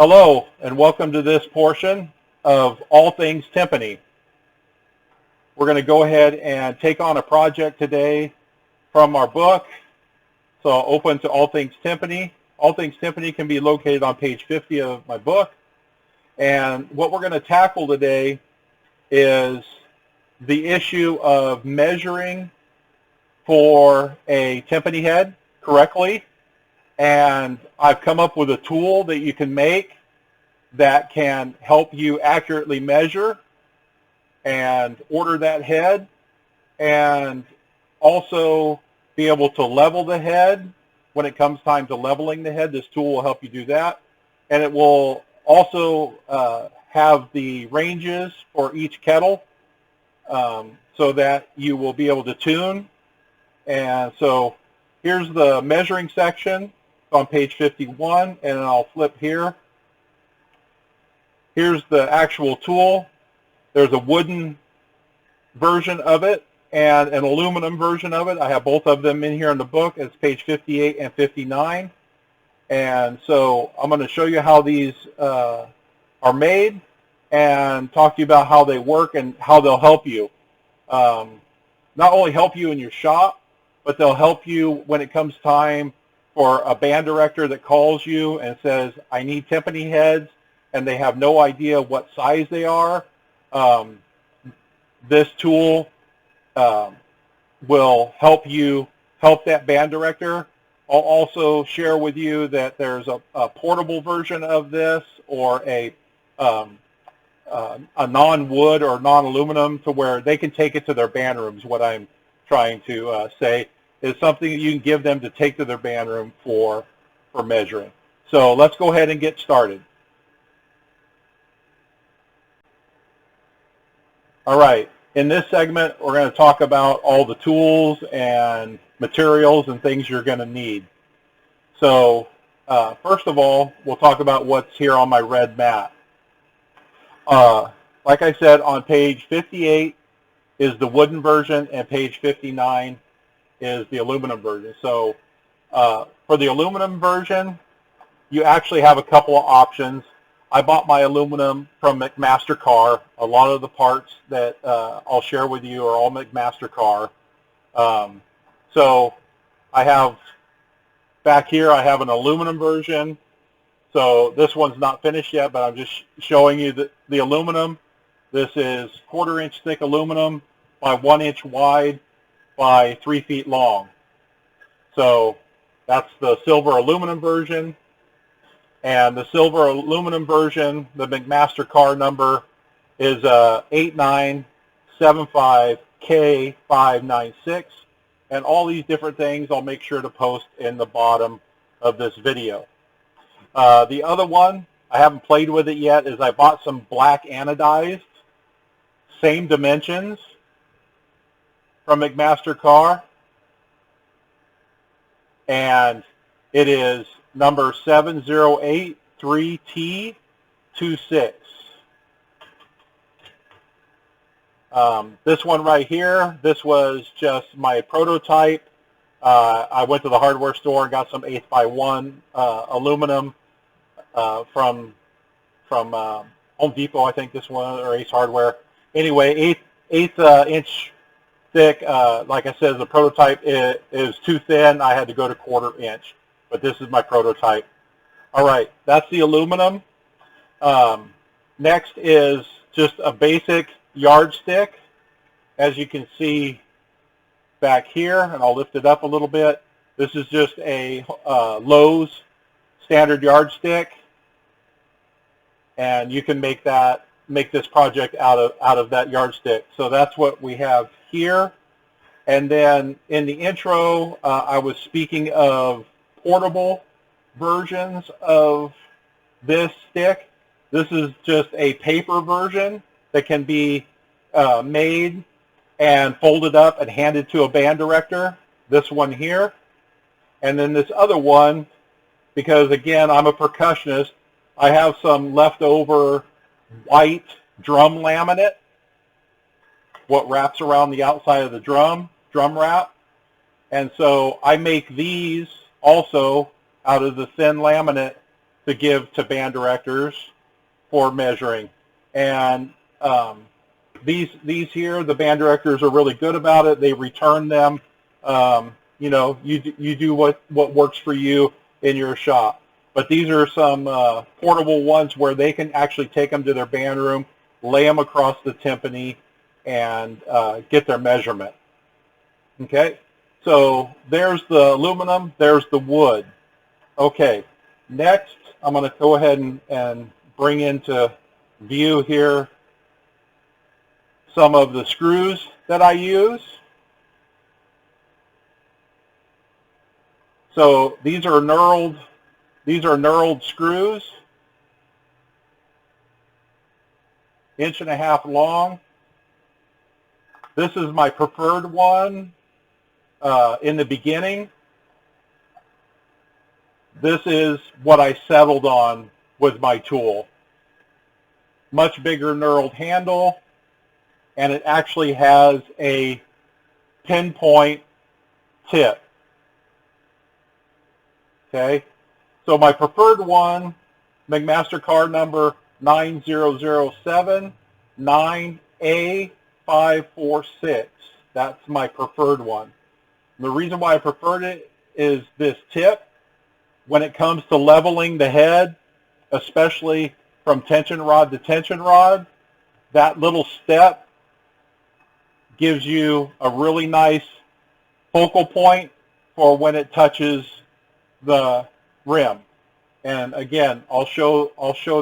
Hello, and welcome to this portion of All Things Timpani. We're going to go ahead and take on a project today from our book. So open to All Things Timpani. All Things Timpani can be located on page 50 of my book. And what we're going to tackle today is the issue of measuring for a timpani head correctly. And I've come up with a tool that you can make that can help you accurately measure and order that head, and also be able to level the head when it comes time to leveling the head. This tool will help you do that. And it will also have the ranges for each kettle so that you will be able to tune. And so here's the measuring section on page 51, and I'll flip here. Here's the actual tool. There's a wooden version of it and an aluminum version of it. I have both of them in here in the book. It's page 58 and 59. And so I'm going to show you how these are made and talk to you about how they work and how they'll help you. Not only help you in your shop, but they'll help you when it comes time for a band director that calls you and says, I need timpani heads, and they have no idea what size they are. This tool will help that band director. I'll also share with you that there's a portable version of this, or a non-wood or non-aluminum, to where they can take it to their band rooms. What I'm trying to say is something that you can give them to take to their band room for measuring. So let's go ahead and get started. All right, in this segment, we're going to talk about all the tools and materials and things you're going to need. So first of all, we'll talk about what's here on my red mat. Like I said, on page 58 is the wooden version, and page 59 is the aluminum version. So for the aluminum version, you actually have a couple of options. I bought my aluminum from McMaster-Carr. A lot of the parts that I'll share with you are all McMaster-Carr. So I have, back here, I have an aluminum version. So this one's not finished yet, but I'm just showing you the aluminum. This is 1/4 inch thick aluminum by 1 inch wide by 3 feet long. So that's the silver aluminum version. And the silver aluminum version, the McMaster-Carr number is 8975K596. And all these different things I'll make sure to post in the bottom of this video. The other one, I haven't played with it yet, is I bought some black anodized, same dimensions from McMaster-Carr. And it is number 7083T26. This one right here, this was just my prototype. I went to the hardware store and got some 1/8x1 aluminum from Home Depot, I think this one, or Ace Hardware. Anyway, eighth inch thick. Like I said, the prototype is too thin. I had to go to 1/4 inch. But this is my prototype. All right, that's the aluminum. Next is just a basic yardstick. As you can see back here, and I'll lift it up a little bit. This is just a Lowe's standard yardstick, and you can make this project out of that yardstick. So that's what we have here. And then in the intro, I was speaking of portable versions of this stick. This is just a paper version that can be made and folded up and handed to a band director. This one here. And then this other one, because again, I'm a percussionist, I have some leftover white drum laminate, what wraps around the outside of the drum wrap. And so I make these also out of the thin laminate to give to band directors for measuring. And these here, the band directors are really good about it. They return them. You know, you do what works for you in your shop. But these are some portable ones where they can actually take them to their band room, lay them across the timpani, and get their measurement. Okay, so there's the aluminum, there's the wood. Okay, next I'm going to go ahead and bring into view here some of the screws that I use. So these are knurled screws, 1.5 inches long. This is my preferred one in the beginning. This is what I settled on with my tool. Much bigger knurled handle, and it actually has a pinpoint tip. Okay, so my preferred one, McMaster card number 9007 9A546. That's my preferred one. And the reason why I preferred it is this tip. When it comes to leveling the head, especially from tension rod to tension rod, that little step gives you a really nice focal point for when it touches the rim. And again, I'll show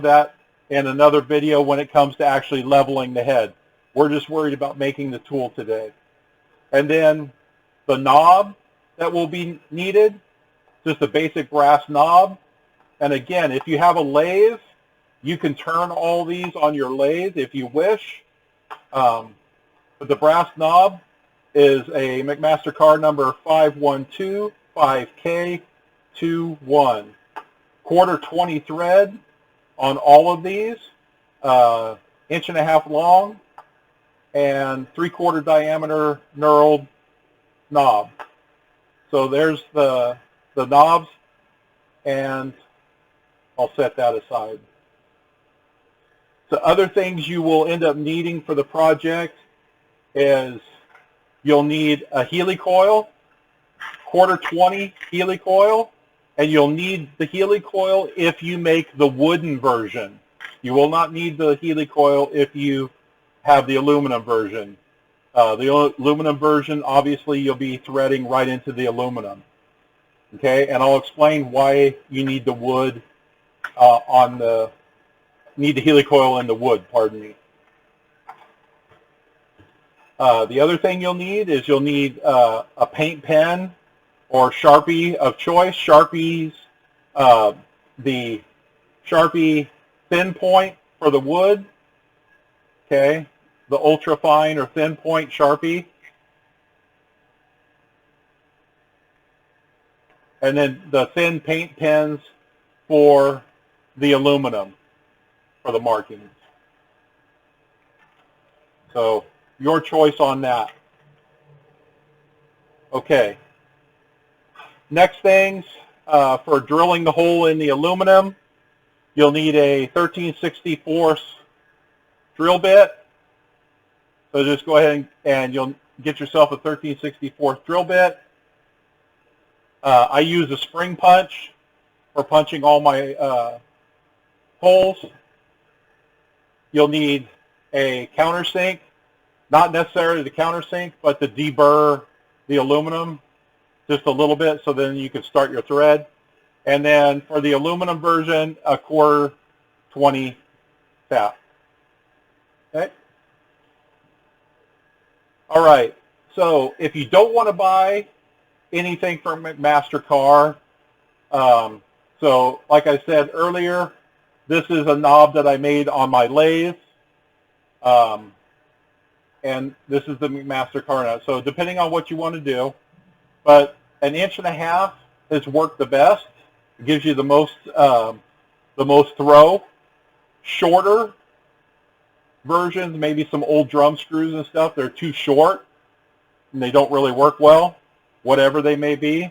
that in another video when it comes to actually leveling the head. We're just worried about making the tool today. And then the knob that will be needed, just a basic brass knob. And again, if you have a lathe, you can turn all these on your lathe if you wish. But the brass knob is a McMaster card number 5125K21. Quarter 20 thread on all of these, 1.5 inches long, and 3/4 diameter knurled knob. So there's the knobs, and I'll set that aside. So other things you will end up needing for the project is you'll need a Heli-Coil, quarter 20 Heli-Coil, and you'll need the Heli-Coil if you make the wooden version. You will not need the Heli-Coil if you have the aluminum version. The aluminum version, obviously, you'll be threading right into the aluminum. Okay, and I'll explain why you need the wood need the Heli-Coil in the wood, pardon me. The other thing you'll need is you'll need a paint pen or Sharpie of choice. Sharpies, the Sharpie thin point for the wood, okay, the ultra fine or thin point Sharpie. And then the thin paint pens for the aluminum for the markings. So your choice on that. Okay. Next things, for drilling the hole in the aluminum, you'll need a 13/64 drill bit. So just go ahead and you'll get yourself a 13/64 drill bit. I use a spring punch for punching all my holes. You'll need a countersink, not necessarily the countersink, but to deburr the aluminum just a little bit so then you can start your thread. And then for the aluminum version, a quarter 20 tap. Okay? All right, so if you don't want to buy anything from McMaster Car, so like I said earlier, this is a knob that I made on my lathe, and this is the McMaster Car knob. So depending on what you want to do, but 1.5 inches has worked the best. It gives you the most throw. Shorter versions, maybe some old drum screws and stuff, they're too short and they don't really work well, whatever they may be.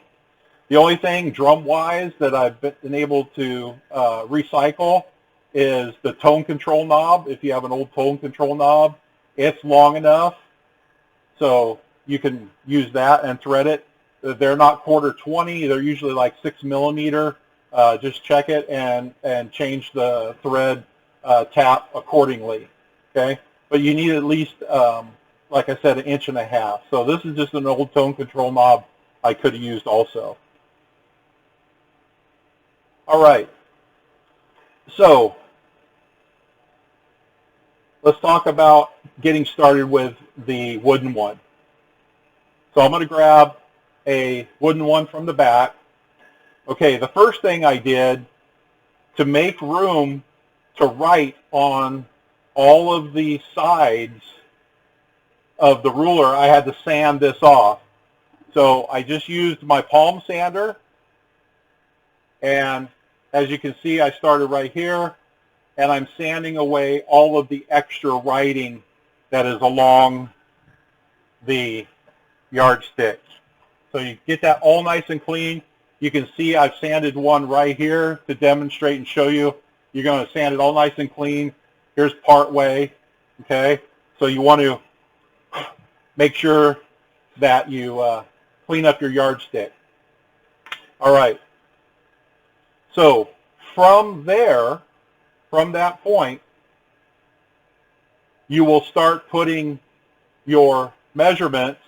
The only thing drum-wise that I've been able to recycle is the tone control knob. If you have an old tone control knob, it's long enough, so you can use that and thread it. They're not 1/4-20. They're usually like 6 millimeter. Just check it and change the thread tap accordingly. Okay, but you need at least, like I said, 1.5 inches. So this is just an old tone control knob I could have used also. All right, so let's talk about getting started with the wooden one. So I'm going to grab a wooden one from the back. Okay, the first thing I did to make room to write on all of the sides of the ruler, I had to sand this off. So I just used my palm sander, and as you can see, I started right here, and I'm sanding away all of the extra writing that is along the yardstick. So you get that all nice and clean. You can see I've sanded one right here to demonstrate and show you. You're going to sand it all nice and clean. Here's part way, okay? So you want to make sure that you clean up your yardstick. All right. So from there, from that point, you will start putting your measurements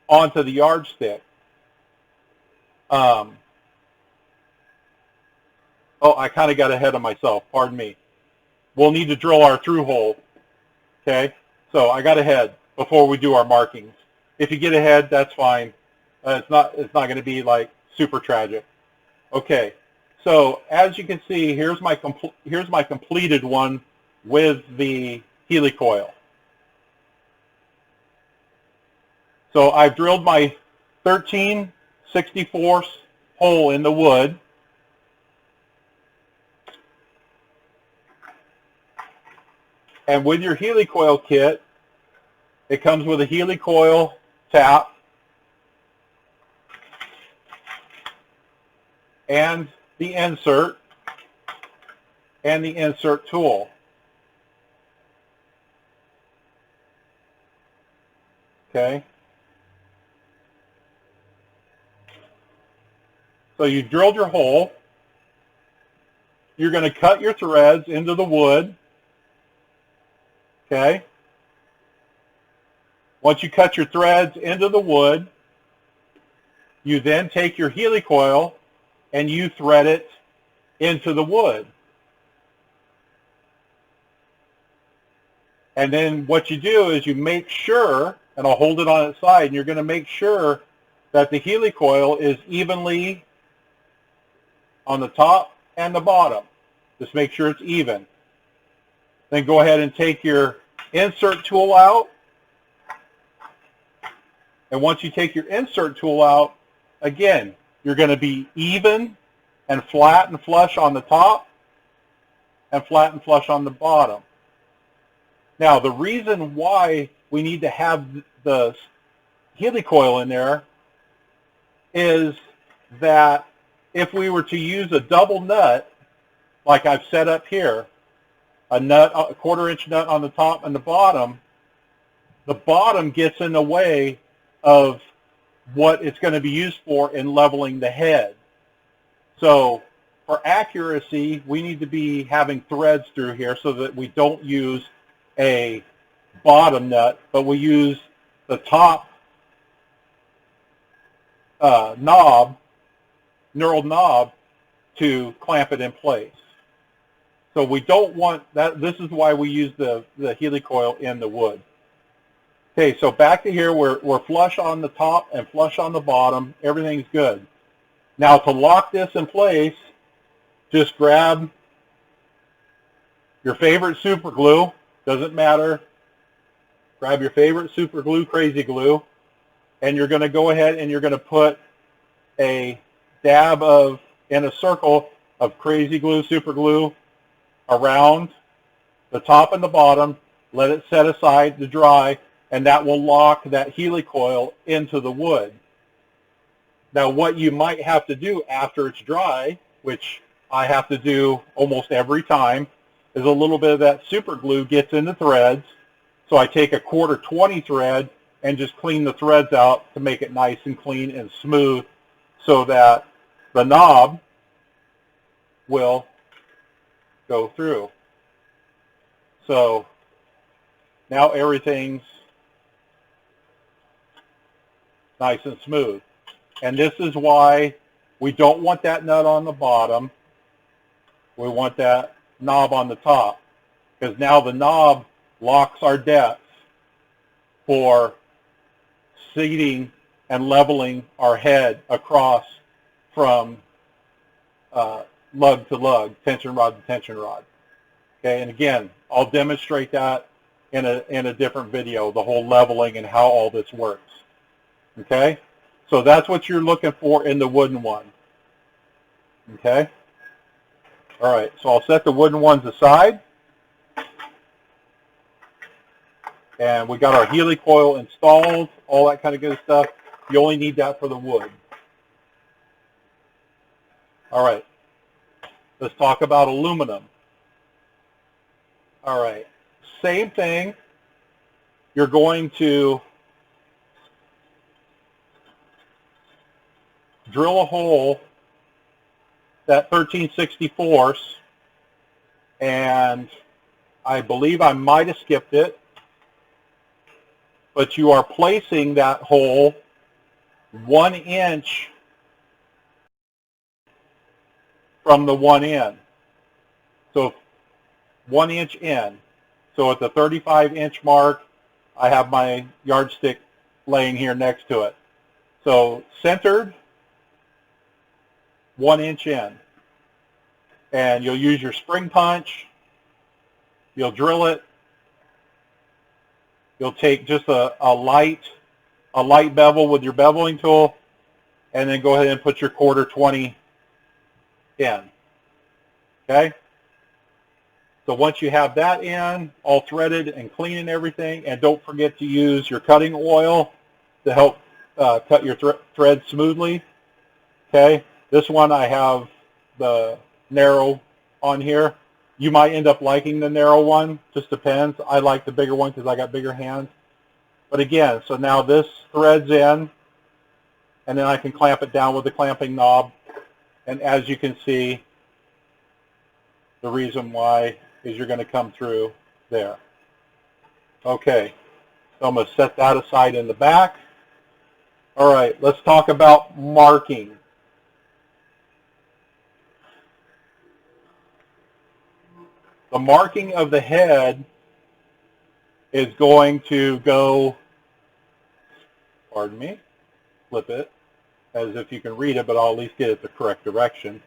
onto the yardstick. Oh, I kind of got ahead of myself. Pardon me. We'll need to drill our through hole. Okay, so I got ahead before we do our markings. If you get ahead, that's fine. It's not going to be like super tragic. Okay, so as you can see, here's my completed one with the Heli-Coil. So I've drilled my 13/64 hole in the wood. And with your Heli-Coil kit, it comes with a Heli-Coil tap and the insert tool. Okay. So you drilled your hole. You're going to cut your threads into the wood. Okay. Once you cut your threads into the wood, you then take your Heli-Coil and you thread it into the wood. And then what you do is you make sure, and I'll hold it on its side, and you're going to make sure that the Heli-Coil is evenly on the top and the bottom. Just make sure it's even. Then go ahead and take your insert tool out. And once you take your insert tool out, again, you're going to be even and flat and flush on the top and flat and flush on the bottom. Now, the reason why we need to have the Heli-Coil in there is that if we were to use a double nut, like I've set up here, a 1/4 inch nut on the top and the bottom gets in the way of what it's going to be used for in leveling the head. So for accuracy, we need to be having threads through here so that we don't use a bottom nut, but we use the top knob, knurled knob, to clamp it in place. So we don't want that. This is why we use the Heli-Coil in the wood. Okay, so back to here, we're flush on the top and flush on the bottom. Everything's good. Now to lock this in place, just grab your favorite super glue. Doesn't matter. Grab your favorite super glue, crazy glue, and you're going to go ahead and you're going to put a dab in a circle of crazy glue, super glue around the top and the bottom. Let it set aside to dry, and that will lock that Heli-Coil into the wood. Now what you might have to do after it's dry, which I have to do almost every time, is a little bit of that super glue gets in the threads. So I take a 1/4 thread and just clean the threads out to make it nice and clean and smooth so that the knob will go through. So now everything's nice and smooth. And this is why we don't want that nut on the bottom. We want that knob on the top, because now the knob locks our depth for seating and leveling our head across from lug to lug, tension rod to tension rod. Okay, and again, I'll demonstrate that in a different video, the whole leveling and how all this works. Okay, so that's what you're looking for in the wooden one. Okay, all right, so I'll set the wooden ones aside. And we got our Heli-Coil installed, all that kind of good stuff. You only need that for the wood. All right, let's talk about aluminum. All right, same thing. You're going to drill a hole, that 13/64, and I believe I might have skipped it, but you are placing that hole 1 inch from the one end. So 1 inch in. So at the 35-inch mark, I have my yardstick laying here next to it. So centered, 1 inch in. And you'll use your spring punch. You'll drill it. You'll take just a light bevel with your beveling tool, and then go ahead and put your 1/4 in. Okay? So once you have that in, all threaded and clean and everything, and don't forget to use your cutting oil to help cut your thread smoothly. Okay? This one I have the narrow on here. You might end up liking the narrow one, just depends. I like the bigger one because I got bigger hands. But again, so now this threads in, and then I can clamp it down with the clamping knob. And as you can see, the reason why is you're going to come through there. Okay, so I'm going to set that aside in the back. All right, let's talk about marking. The marking of the head is going to go, pardon me, flip it as if you can read it, but I'll at least get it the correct direction.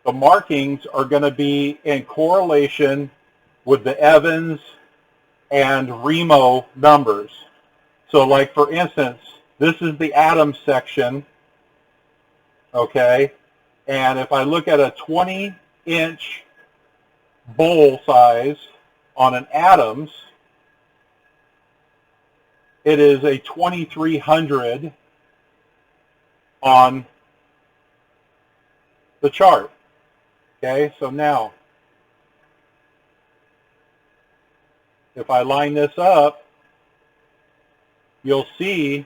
The markings are going to be in correlation with the Evans and Remo numbers. So like for instance, this is the Adams section, okay? And if I look at a 20-inch bowl size on an Adams, it is a 2300 on the chart. Okay, so now, if I line this up, you'll see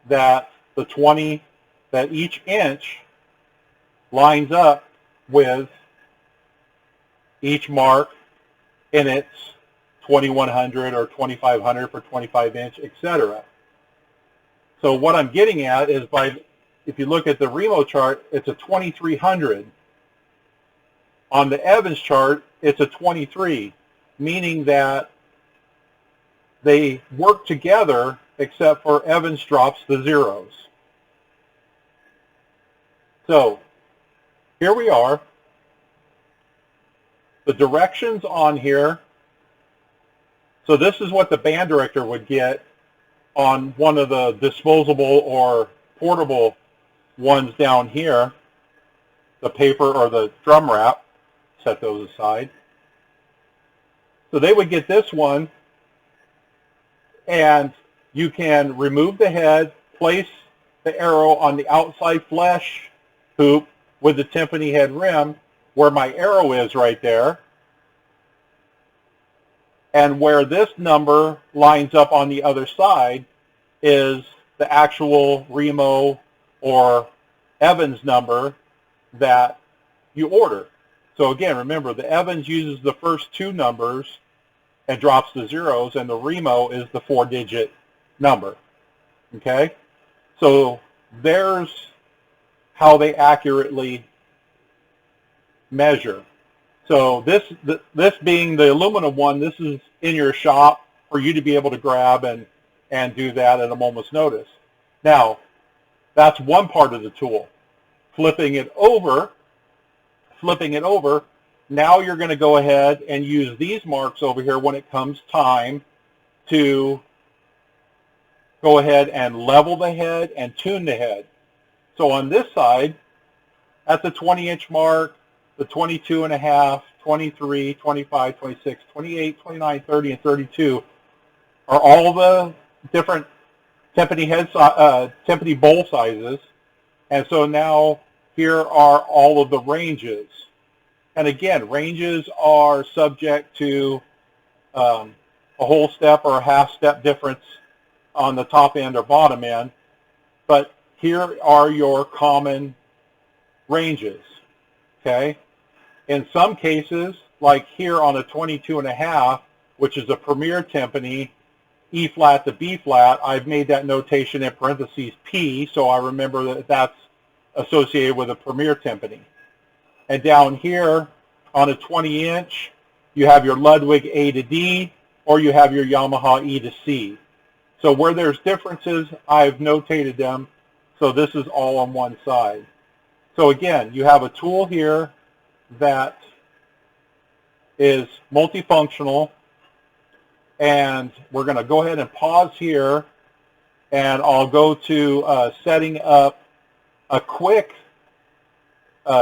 that that each inch lines up with each mark in its 2100 or 2500 for 25-inch, etc. So what I'm getting at is if you look at the Remo chart, it's a 2300. On the Evans chart, it's a 23, meaning that they work together except for Evans drops the zeros. So here we are. The directions on here. So this is what the band director would get on one of the disposable or portable ones down here, the paper or the drum wrap. Set those aside. So they would get this one, and you can remove the head, place the arrow on the outside flesh hoop with the Timpani head rim where my arrow is right there, and where this number lines up on the other side is the actual Remo or Evans number that you order. So again, remember, the Evans uses the first two numbers and drops the zeros, and the Remo is the 4-digit number. Okay? So there's how they accurately measure. So this being the aluminum one, this is in your shop for you to be able to grab and do that at a moment's notice. Now, that's one part of the tool. Flipping it over, now you're going to go ahead and use these marks over here when it comes time to go ahead and level the head and tune the head. So on this side, at the 20-inch mark, the 22.5, 23, 25, 26, 28, 29, 30, and 32 are all the different Timpani bowl sizes. And so now here are all of the ranges. And again, ranges are subject to a whole step or a half step difference on the top end or bottom end. But here are your common ranges. Okay? In some cases, like here on a 22.5, which is a Premier Timpani, E flat to B flat, I've made that notation in parentheses P, so I remember that that's associated with a Premier Timpani. And down here on a 20-inch, you have your Ludwig A to D, or you have your Yamaha E to C. So where there's differences, I've notated them, so this is all on one side. So again, you have a tool here that is multifunctional, and we're going to go ahead and pause here, and I'll go to setting up a quick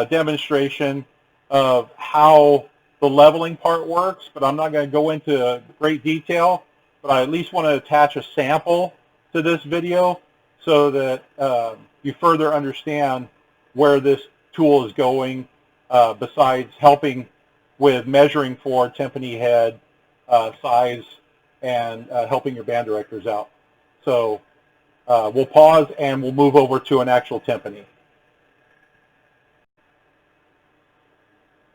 demonstration of how the leveling part works, but I'm not going to go into great detail, but I at least want to attach a sample to this video so that you further understand where this tool is going, besides helping with measuring for Timpani head size and helping your band directors out. So we'll pause and we'll move over to an actual Timpani.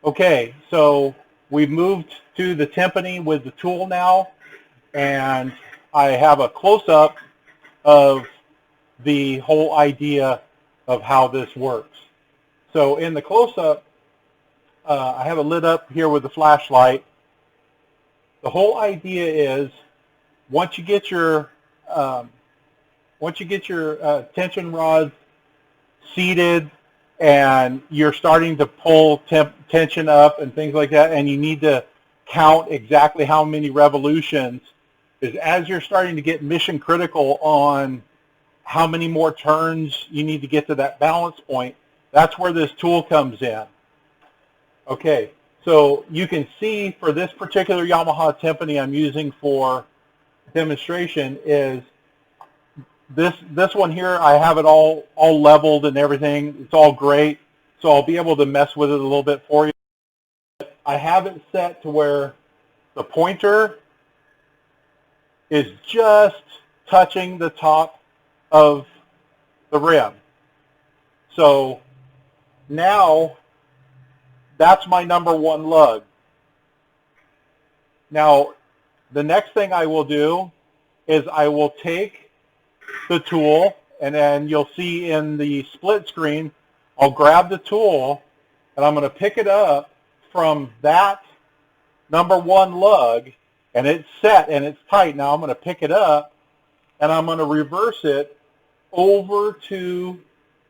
Okay, so we've moved to the Timpani with the tool now, and I have a close-up of the whole idea of how this works. So in the close-up, I have it lit up here with the flashlight. The whole idea is once you get your tension rods seated and you're starting to pull tension up and things like that, and you need to count exactly how many revolutions, is as you're starting to get mission critical on how many more turns you need to get to that balance point, that's where this tool comes in. Okay, so you can see for this particular Yamaha Timpani I'm using for demonstration is this one here. I have it all leveled and everything. It's all great, so I'll be able to mess with it a little bit for you. I have it set to where the pointer is just touching the top of the rim. So now that's my number one lug. Now, the next thing I will do is I will take the tool, and then you'll see in the split screen, I'll grab the tool, and I'm going to pick it up from that number one lug, and it's set and it's tight. Now I'm going to pick it up, and I'm going to reverse it over to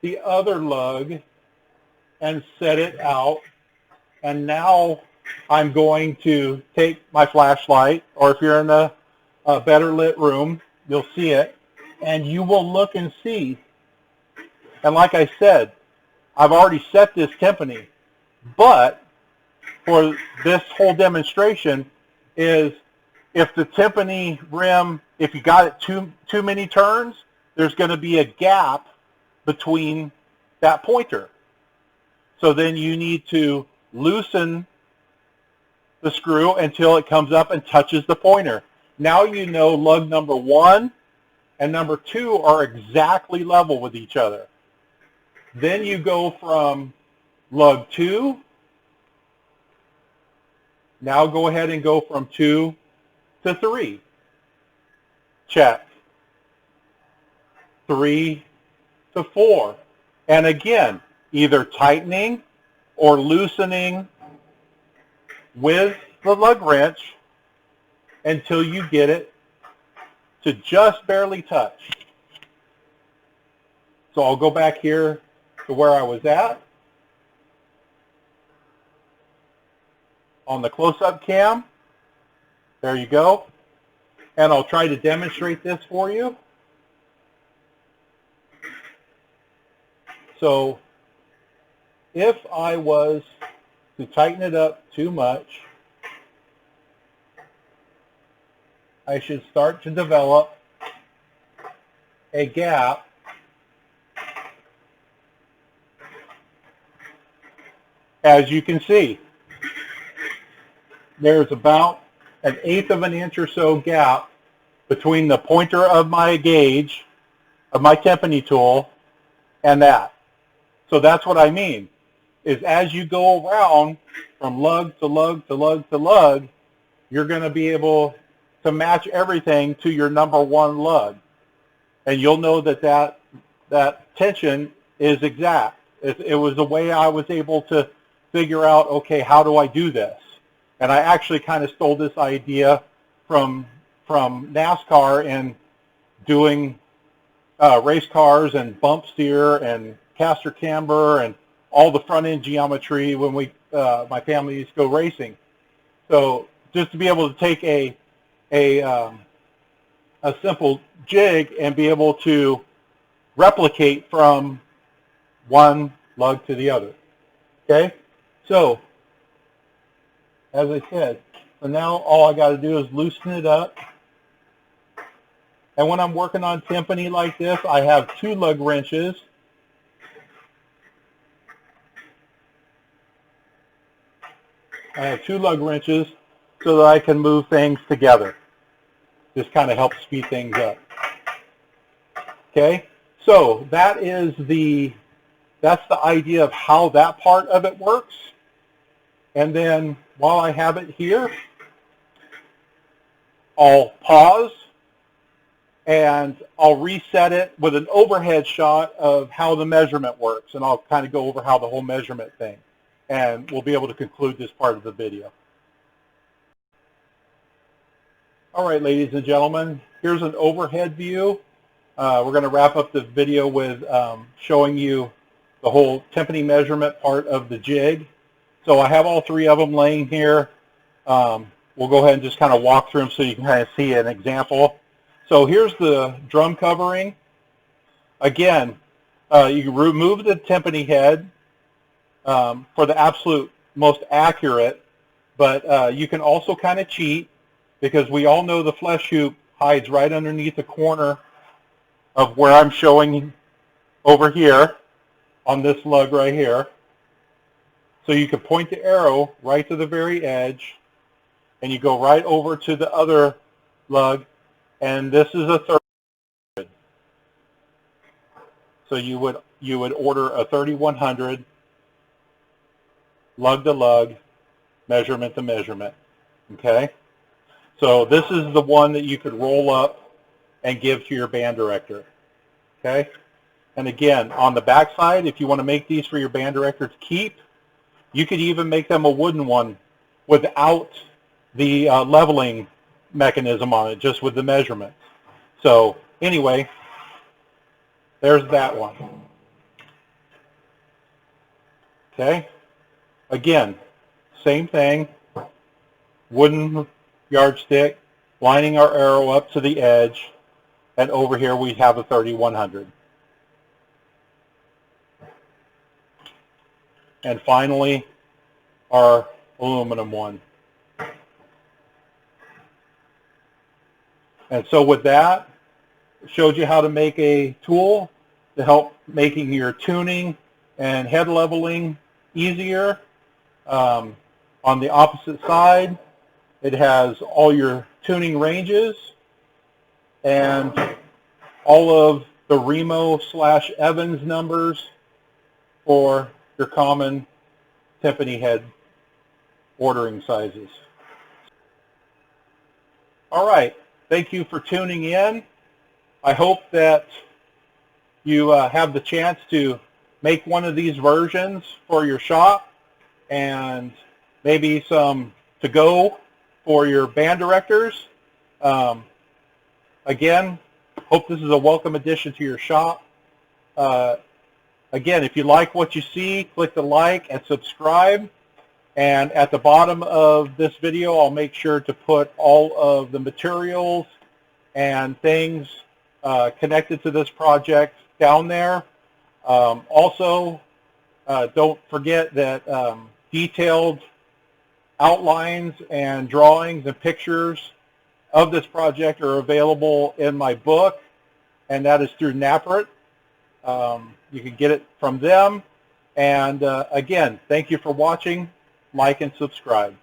the other lug and set it out. And now I'm going to take my flashlight, or if you're in a better lit room, you'll see it, and you will look and see. And like I said, I've already set this Timpani, but for this whole demonstration is if the Timpani rim if you got it too many turns, there's going to be a gap between that pointer. So then you need to loosen the screw until it comes up and touches the pointer. Now you know lug number 1 and number 2 are exactly level with each other. Then you go from lug 2. Now go ahead and go from 2 to 3. Check. 3 to 4. And again, either tightening or loosening with the lug wrench until you get it to just barely touch. So I'll go back here to where I was at. On the close-up cam, there you go. And I'll try to demonstrate this for you. So if I was to tighten it up too much, I should start to develop a gap as you can see. There's about 1/8 of an inch or so gap between the pointer of my gauge, of my Timpani tool, and that. So that's what I mean, is as you go around from lug to lug to lug to lug, you're going to be able to match everything to your number 1 lug. And you'll know that that tension is exact. It was the way I was able to figure out, okay, how do I do this? And I actually kind of stole this idea from NASCAR and doing race cars and bump steer and caster camber and all the front end geometry when my family used to go racing. So just to be able to take a simple jig and be able to replicate from one lug to the other. Okay, so as I said, so now all I got to do is loosen it up. And when I'm working on Timpani like this, I have 2 lug wrenches. I have 2 lug wrenches so that I can move things together. This kind of helps speed things up. Okay, so that's the idea of how that part of it works. And then while I have it here, I'll pause and I'll reset it with an overhead shot of how the measurement works, and I'll kind of go over how the whole measurement thing, and we'll be able to conclude this part of the video. All right, ladies and gentlemen, here's an overhead view. We're going to wrap up the video with showing you the whole Timpani measurement part of the jig. So I have all 3 of them laying here. We'll go ahead and just kind of walk through them so you can kind of see an example. So here's the drum covering. Again, you can remove the Timpani head for the absolute most accurate, but you can also kind of cheat, because we all know the flesh hoop hides right underneath the corner of where I'm showing over here on this lug right here. So you can point the arrow right to the very edge, and you go right over to the other lug, and this is a 3100. So you would order a 3100 lug to lug, measurement to measurement. Okay? So this is the one that you could roll up and give to your band director. Okay? And again, on the back side, if you want to make these for your band director to keep, you could even make them a wooden one without the leveling mechanism on it, just with the measurements. So anyway, there's that one. Okay? Again, same thing, wooden yardstick, lining our arrow up to the edge, and over here we have a 3100. And finally, our aluminum one. And so with that, showed you how to make a tool to help making your tuning and head leveling easier. On the opposite side, it has all your tuning ranges and all of the Remo/Evans numbers for your common timpani head ordering sizes. All right, thank you for tuning in. I hope that you have the chance to make one of these versions for your shop and maybe some to go for your band directors. Again, hope this is a welcome addition to your shop. Again, if you like what you see, click the like and subscribe. And at the bottom of this video, I'll make sure to put all of the materials and things connected to this project down there. Also, don't forget that detailed outlines and drawings and pictures of this project are available in my book, and that is through NAPBIRT. You can get it from them. And again, thank you for watching. Like and subscribe.